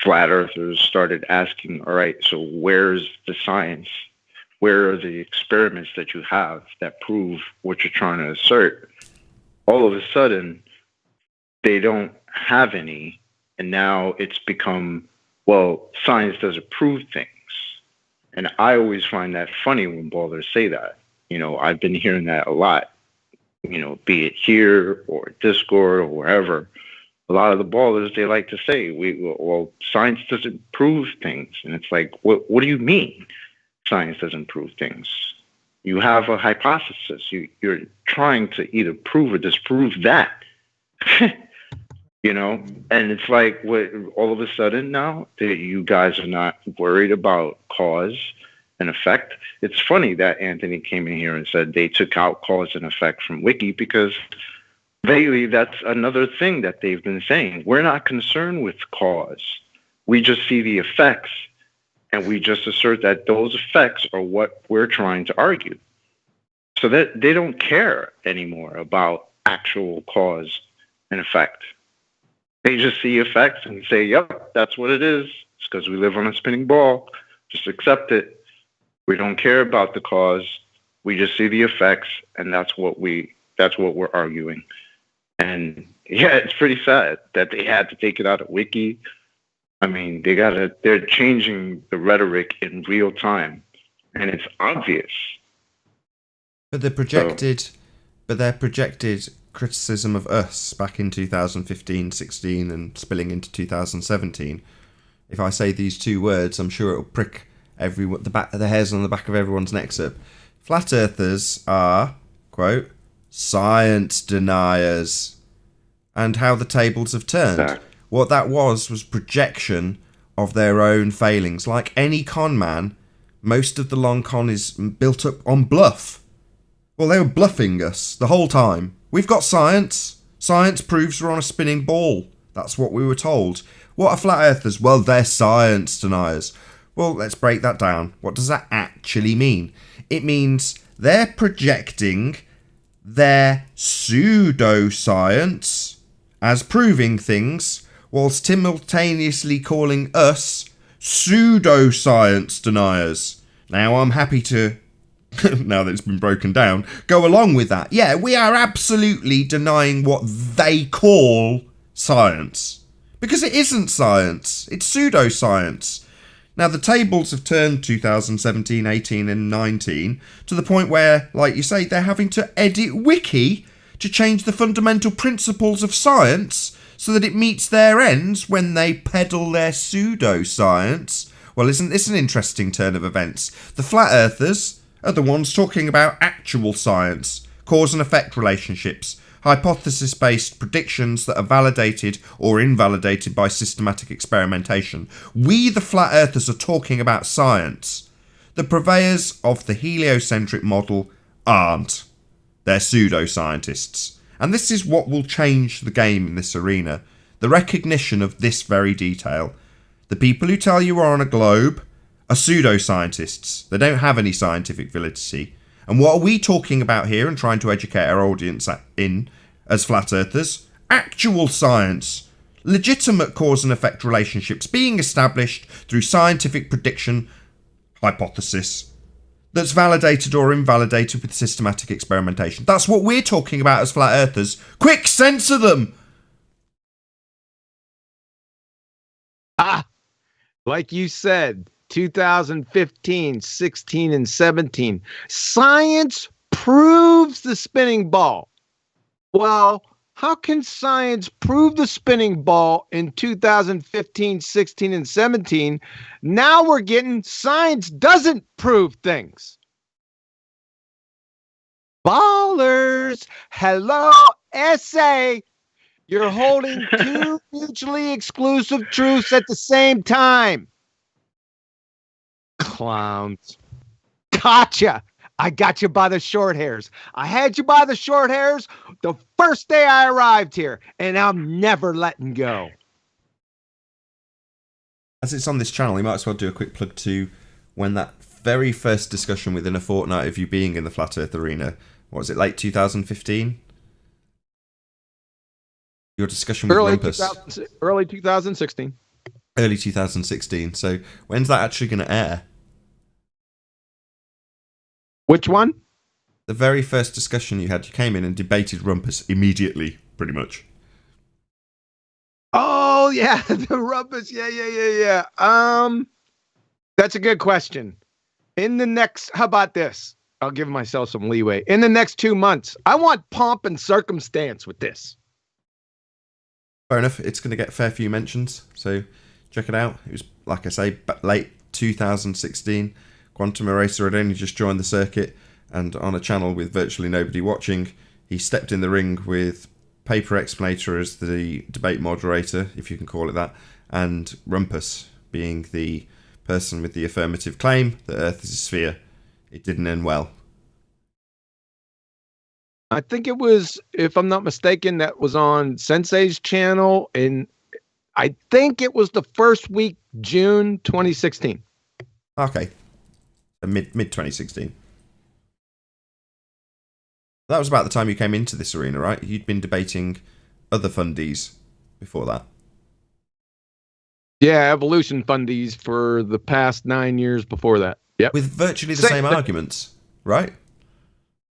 flat earthers started asking, all right, so where's the science? Where are the experiments that you have that prove what you're trying to assert? All of a sudden, they don't have any. And now it's become, well, science doesn't prove things. And I always find that funny when ballers say that. I've been hearing that a lot, be it here or Discord or wherever. A lot of the ballers, they like to say, well, science doesn't prove things. And it's like, what do you mean science doesn't prove things? You have a hypothesis. You're trying to either prove or disprove that. And it's like, all of a sudden now that you guys are not worried about cause and effect. It's funny that Anthony came in here and said they took out cause and effect from Wiki, because lately that's another thing that they've been saying. We're not concerned with cause. We just see the effects, and we just assert that those effects are what we're trying to argue. So that they don't care anymore about actual cause and effect. They just see effects and say, yep, that's what it is. It's because we live on a spinning ball. Just accept it. We don't care about the cause. We just see the effects, and that's what we're arguing. And yeah, it's pretty sad that they had to take it out of Wiki. I mean, they're changing the rhetoric in real time, and it's obvious. But their projected criticism of us back in 2015, 16, and spilling into 2017. If I say these two words, I'm sure it'll prick the hairs on the back of everyone's necks up. Flat earthers are, quote, science deniers, and how the tables have turned. Exactly. What that was projection of their own failings. Like any con man, most of the long con is built up on bluff. Well, they were bluffing us the whole time. We've got science. Science proves we're on a spinning ball. That's what we were told. What are flat earthers? Well, they're science deniers. Well, let's break that down. What does that actually mean? It means they're projecting their pseudoscience as proving things, whilst simultaneously calling us pseudoscience deniers. Now, I'm happy to, now that it's been broken down, go along with that. Yeah, we are absolutely denying what they call science. Because it isn't science. It's pseudoscience. Now, the tables have turned 2017, 18 and 19 to the point where, like you say, they're having to edit Wiki to change the fundamental principles of science so that it meets their ends when they peddle their pseudoscience. Well, isn't this an interesting turn of events? The flat earthers are the ones talking about actual science, cause and effect relationships, hypothesis-based predictions that are validated or invalidated by systematic experimentation. We, the flat earthers, are talking about science. The purveyors of the heliocentric model aren't. They're pseudoscientists. And this is what will change the game in this arena. The recognition of this very detail. The people who tell you we're on a globe are pseudoscientists. They don't have any scientific validity. And what are we talking about here and trying to educate our audience in as flat earthers? Actual science. Legitimate cause and effect relationships being established through scientific prediction hypothesis that's validated or invalidated with systematic experimentation. That's what we're talking about as flat earthers. Quick, censor them! Like you said, 2015, 16, and 17. Science proves the spinning ball. Well, how can science prove the spinning ball in 2015, 16, and 17? Now we're getting science doesn't prove things. Ballers, hello, SA. You're holding two mutually exclusive truths at the same time. Clowns. Gotcha. I got you by the short hairs. I had you by the short hairs the first day I arrived here, and I'm never letting go. As it's on this channel, you might as well do a quick plug to when that very first discussion within a fortnight of you being in the Flat Earth arena, what was it, late 2015? Your discussion with Rumpus. Early 2016. Early 2016. So when's that actually going to air? Which one? The very first discussion you had, you came in and debated Rumpus immediately, pretty much. Oh yeah, the rumpus. Yeah. That's a good question. In the next, how about this? I'll give myself some leeway. In the next 2 months, I want pomp and circumstance with this. Fair enough. It's going to get a fair few mentions, so check it out. It was, like I say, late 2016. Quantum Eraser had only just joined the circuit, and on a channel with virtually nobody watching, he stepped in the ring with Paper Explanator as the debate moderator, if you can call it that, and Rumpus being the person with the affirmative claim that Earth is a sphere. It didn't end well. I think it was, if I'm not mistaken, that was on Sensei's channel, and I think it was the first week, June 2016. Okay. Mid 2016. That was about the time you came into this arena, right? You'd been debating other fundies before that. Yeah, evolution fundies for the past 9 years before that. Yep. With virtually the same arguments, right?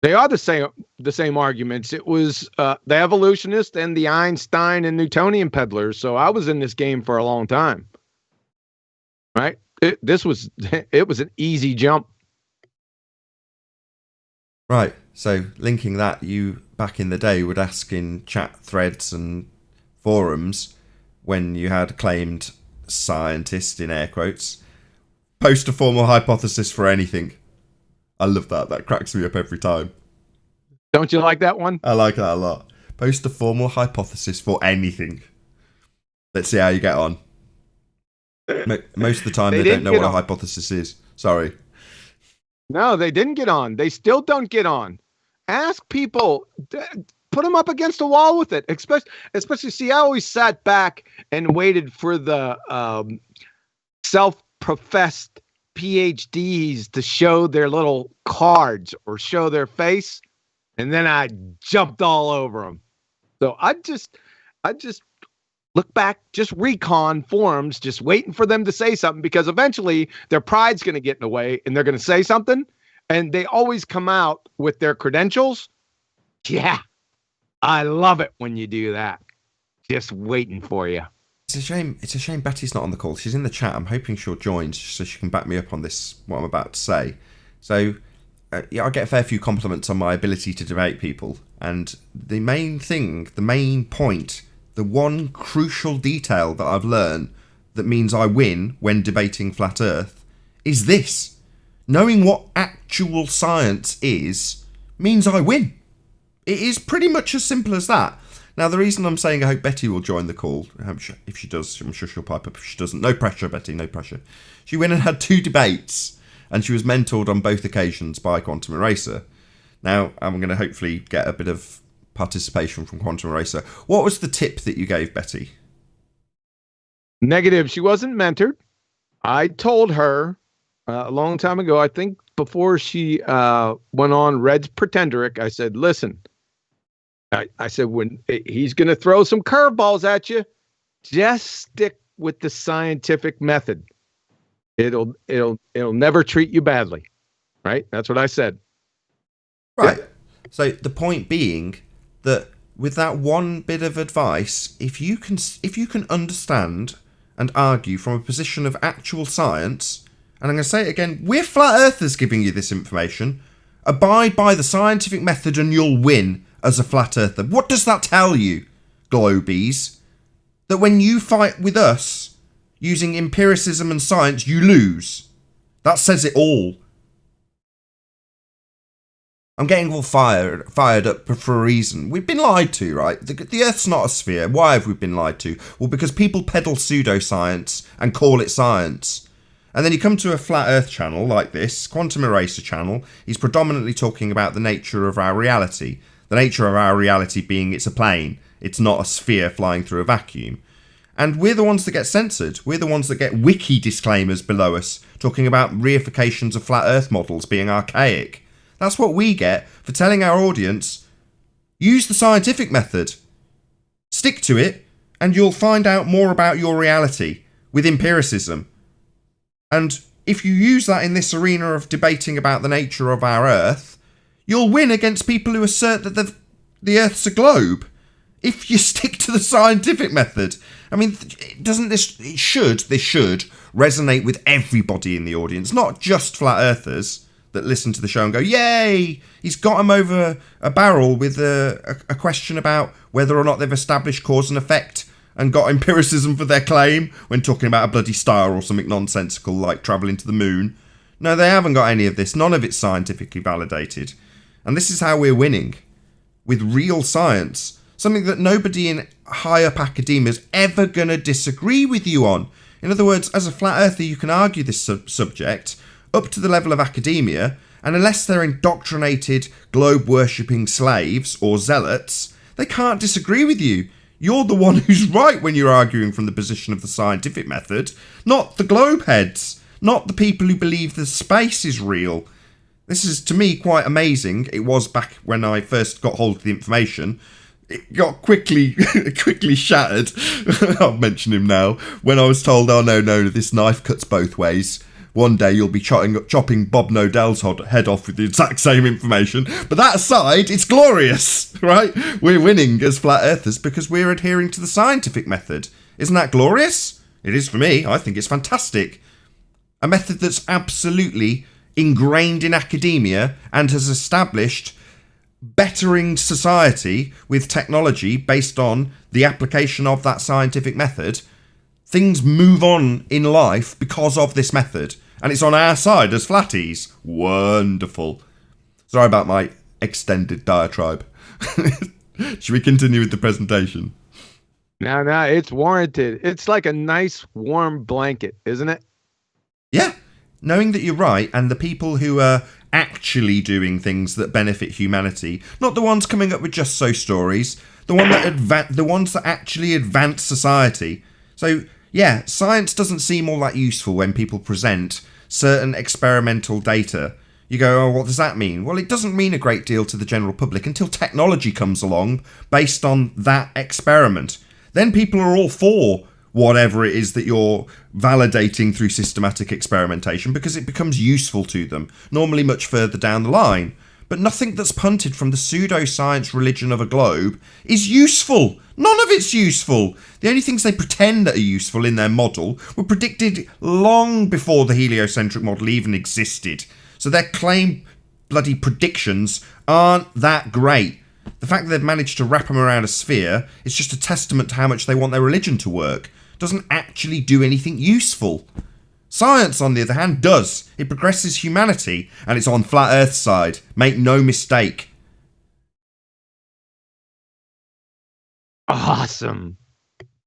They are the same arguments. It was the evolutionist and the Einstein and Newtonian peddlers. So I was in this game for a long time. Right? It was an easy jump. Right. So linking that, you back in the day would ask in chat threads and forums when you had claimed scientist in air quotes, post a formal hypothesis for anything. I love that. That cracks me up every time. Don't you like that one? I like that a lot. Post a formal hypothesis for anything. Let's see how you get on. Most of the time, they don't know what a hypothesis is. Sorry. No, they didn't get on. They still don't get on. Ask people. Put them up against a wall with it. Especially, see, I always sat back and waited for the self-professed PhDs to show their little cards or show their face, and then I jumped all over them. So I just look back, just recon forums, just waiting for them to say something, because eventually their pride's going to get in the way and they're going to say something, and they always come out with their credentials. Yeah, I love it when you do that. Just waiting for you. It's a shame Betty's not on the call. She's in the chat. I'm hoping she'll join so she can back me up on this, what I'm about to say. So, yeah, I get a fair few compliments on my ability to debate people. And the main thing, the main point, the one crucial detail that I've learned that means I win when debating Flat Earth is this. Knowing what actual science is means I win. It is pretty much as simple as that. Now, the reason I'm saying I hope Betty will join the call, if she does, I'm sure she'll pipe up. If she doesn't, no pressure, Betty, no pressure. She went and had 2 debates, and she was mentored on both occasions by Quantum Eraser. Now, I'm going to hopefully get a bit of participation from Quantum Eraser. What was the tip that you gave Betty? Negative. She wasn't mentored. I told her a long time ago, I think before she went on Red's Pretenderic, I said, listen, I said, when he's going to throw some curveballs at you, just stick with the scientific method. It'll never treat you badly. Right? That's what I said. Right. Yeah. So the point being that with that one bit of advice, if you can understand and argue from a position of actual science, and I'm going to say it again, we're flat earthers giving you this information, abide by the scientific method and you'll win as a flat earther. What does that tell you, globies? That when you fight with us using empiricism and science, you lose. That says it all. I'm getting all fired up for a reason. We've been lied to, right? The Earth's not a sphere. Why have we been lied to? Well, because people peddle pseudoscience and call it science. And then you come to a flat Earth channel like this, Quantum Eraser channel. He's predominantly talking about the nature of our reality. The nature of our reality being it's a plane. It's not a sphere flying through a vacuum. And we're the ones that get censored. We're the ones that get wiki disclaimers below us talking about reifications of flat Earth models being archaic. That's what we get for telling our audience, use the scientific method. Stick to it, and you'll find out more about your reality. with empiricism. And if you use that in this arena of debating about the nature of our Earth, you'll win against people who assert that the Earth's a globe. If you stick to the scientific method. I mean, this should resonate with everybody in the audience, not just flat earthers that listen to the show and go, yay, he's got him over a barrel with a question about whether or not they've established cause and effect and got empiricism for their claim when talking about a bloody star or something nonsensical like travelling to the moon. No, they haven't got any of this. None of it's scientifically validated. And this is how we're winning. With real science. Something that nobody in high up academia is ever going to disagree with you on. In other words, as a flat earther, you can argue this subject up to the level of academia, and unless they're indoctrinated globe-worshipping slaves or zealots, they can't disagree with you. You're the one who's right when you're arguing from the position of the scientific method, not the globe heads, not the people who believe the space is real. This is, to me, quite amazing. It was back when I first got hold of the information. It got quickly shattered. I'll mention him now. When I was told, oh no, this knife cuts both ways. One day you'll be chopping Bob Nodell's head off with the exact same information. But that aside, it's glorious, right? We're winning as flat earthers because we're adhering to the scientific method. Isn't that glorious? It is for me. I think it's fantastic. A method that's absolutely ingrained in academia and has established bettering society with technology based on the application of that scientific method. Things move on in life because of this method, and it's on our side as flatties. Wonderful. Sorry about my extended diatribe. Should we continue with the presentation? No, it's warranted. It's like a nice warm blanket, isn't it? Yeah. Knowing that you're right, and the people who are actually doing things that benefit humanity, not the ones coming up with just so stories, the ones that actually advance society. So, yeah, science doesn't seem all that useful when people present certain experimental data. You go, oh, what does that mean? Well, it doesn't mean a great deal to the general public until technology comes along based on that experiment. Then people are all for whatever it is that you're validating through systematic experimentation because it becomes useful to them, normally much further down the line. But nothing that's punted from the pseudoscience religion of a globe is useful. None of it's useful. The only things they pretend that are useful in their model were predicted long before the heliocentric model even existed. So their claim bloody predictions aren't that great. The fact that they've managed to wrap them around a sphere is just a testament to how much they want their religion to work. Doesn't actually do anything useful. Science, on the other hand, does. It progresses humanity, and it's on flat Earth's side. Make no mistake. Awesome.